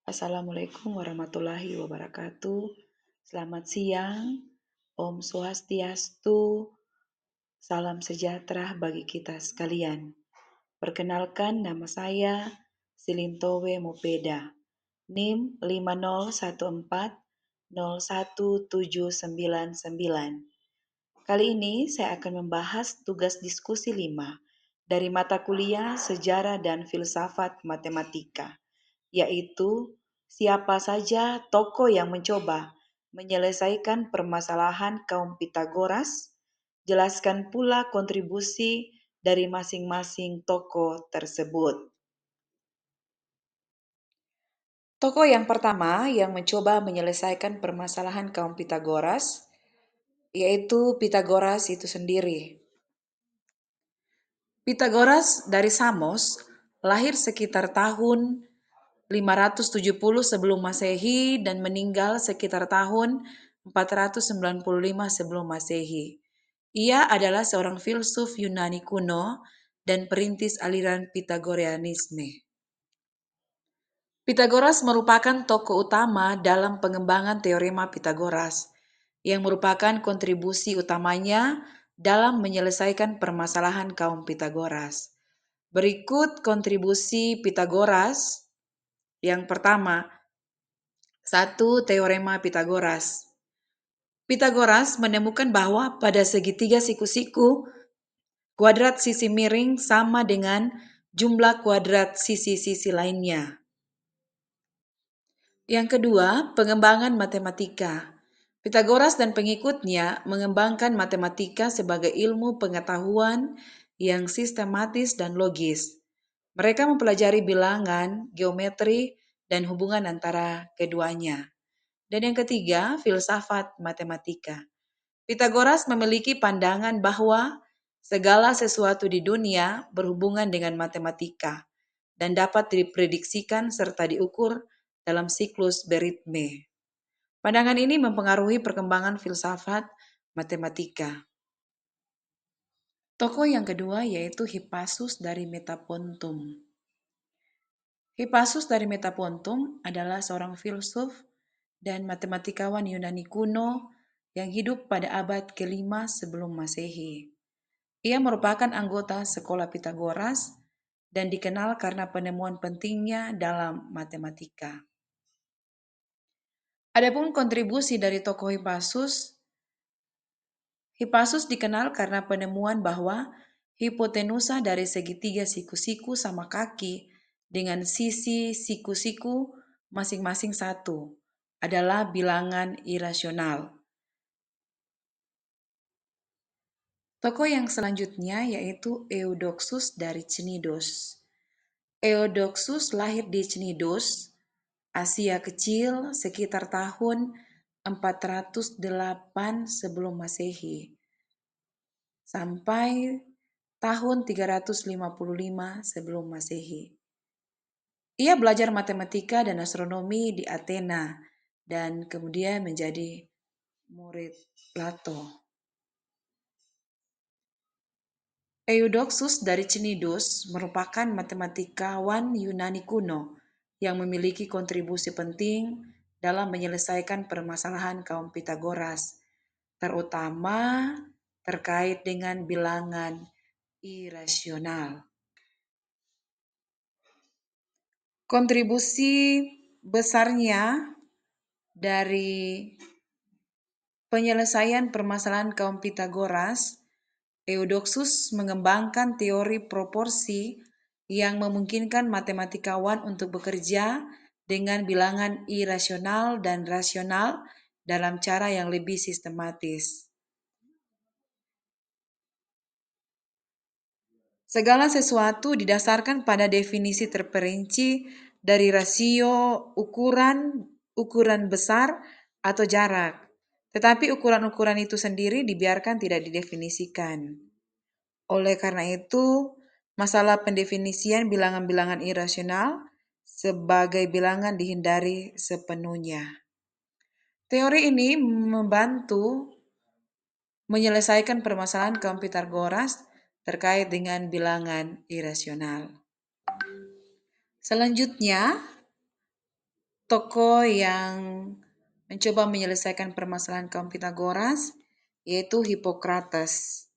Assalamualaikum warahmatullahi wabarakatuh. Selamat siang, Om Swastiastu, salam sejahtera bagi kita sekalian. Perkenalkan, nama saya Silintowe Mopeda, NIM 501401799. Kali ini saya akan membahas tugas diskusi 5 dari mata kuliah Sejarah dan Filsafat Matematika, yaitu siapa saja tokoh yang mencoba menyelesaikan permasalahan kaum Pitagoras. Jelaskan pula kontribusi dari masing-masing tokoh tersebut. Tokoh yang pertama yang mencoba menyelesaikan permasalahan kaum Pitagoras yaitu Pitagoras itu sendiri. Pitagoras dari Samos lahir sekitar tahun 570 sebelum Masehi dan meninggal sekitar tahun 495 sebelum Masehi. Ia adalah seorang filsuf Yunani kuno dan perintis aliran Pitagoreanisme. Pitagoras merupakan tokoh utama dalam pengembangan teorema Pitagoras, yang merupakan kontribusi utamanya dalam menyelesaikan permasalahan kaum Pitagoras. Berikut kontribusi Pitagoras. Yang pertama, 1. Teorema Pitagoras. Pitagoras menemukan bahwa pada segitiga siku-siku, kuadrat sisi miring sama dengan jumlah kuadrat sisi-sisi lainnya. Yang kedua, pengembangan matematika. Pitagoras dan pengikutnya mengembangkan matematika sebagai ilmu pengetahuan yang sistematis dan logis. Mereka mempelajari bilangan, geometri, dan hubungan antara keduanya. Dan yang ketiga, filsafat matematika. Pitagoras memiliki pandangan bahwa segala sesuatu di dunia berhubungan dengan matematika dan dapat diprediksikan serta diukur dalam siklus beritme. Pandangan ini mempengaruhi perkembangan filsafat matematika. Tokoh yang kedua yaitu Hippasus dari Metapontum. Hippasus dari Metapontum adalah seorang filsuf dan matematikawan Yunani kuno yang hidup pada abad ke-5 sebelum Masehi. Ia merupakan anggota sekolah Pitagoras dan dikenal karena penemuan pentingnya dalam matematika. Adapun kontribusi dari tokoh Hippasus dikenal karena penemuan bahwa hipotenusa dari segitiga siku-siku sama kaki dengan sisi siku-siku masing-masing 1 adalah bilangan irasional. Tokoh yang selanjutnya yaitu Eudoxus dari Cnidos. Eudoxus lahir di Cnidos, Asia Kecil sekitar tahun 408 sebelum Masehi sampai tahun 355 sebelum Masehi. Ia belajar matematika dan astronomi di Athena dan kemudian menjadi murid Plato. Eudoxus dari Cnidos merupakan matematikawan Yunani kuno yang memiliki kontribusi penting dalam menyelesaikan permasalahan kaum Pitagoras, terutama terkait dengan bilangan irasional. Kontribusi besarnya dari penyelesaian permasalahan kaum Pitagoras, Eudoxus mengembangkan teori proporsi yang memungkinkan matematikawan untuk bekerja dengan bilangan irasional dan rasional dalam cara yang lebih sistematis. Segala sesuatu didasarkan pada definisi terperinci dari rasio ukuran besar atau jarak. Tetapi ukuran-ukuran itu sendiri dibiarkan tidak didefinisikan. Oleh karena itu, masalah pendefinisian bilangan-bilangan irasional sebagai bilangan dihindari sepenuhnya. Teori ini membantu menyelesaikan permasalahan kaum Pitagoras terkait dengan bilangan irasional. Selanjutnya, tokoh yang mencoba menyelesaikan permasalahan kaum Pitagoras yaitu Hippocrates.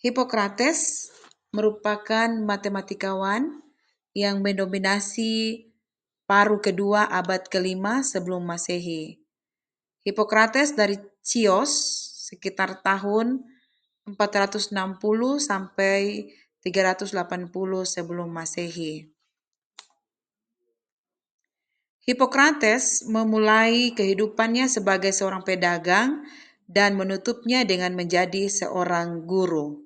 Hippocrates merupakan matematikawan yang mendominasi paruh kedua abad kelima sebelum Masehi. Hippocrates dari Chios sekitar tahun 460 sampai 380 sebelum Masehi. Hippocrates memulai kehidupannya sebagai seorang pedagang dan menutupnya dengan menjadi seorang guru.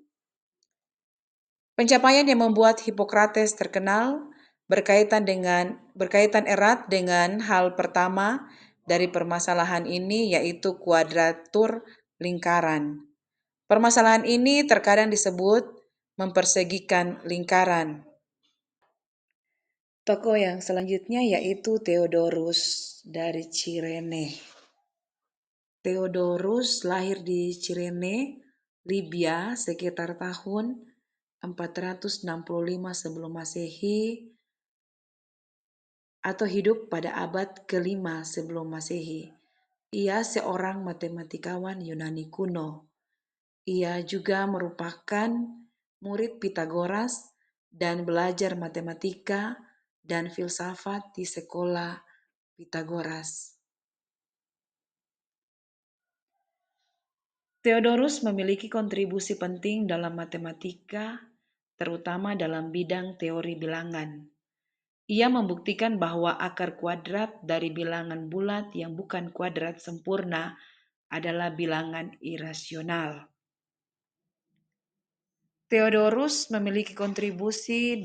Pencapaian yang membuat Hippocrates terkenal berkaitan erat dengan hal pertama dari permasalahan ini, yaitu kuadratur lingkaran. Permasalahan ini terkadang disebut mempersegikan lingkaran. Tokoh yang selanjutnya yaitu Theodorus dari Cirene. Theodorus lahir di Cirene, Libya sekitar tahun 465 sebelum Masehi atau hidup pada abad kelima sebelum Masehi. Ia seorang matematikawan Yunani kuno. Ia juga merupakan murid Pitagoras dan belajar matematika dan filsafat di sekolah Pitagoras. Theodorus memiliki kontribusi penting dalam matematika, terutama dalam bidang teori bilangan. Ia membuktikan bahwa akar kuadrat dari bilangan bulat yang bukan kuadrat sempurna adalah bilangan irasional. Theodorus memiliki kontribusi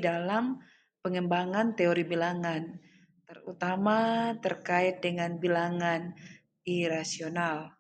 dalam pengembangan teori bilangan, terutama terkait dengan bilangan irasional.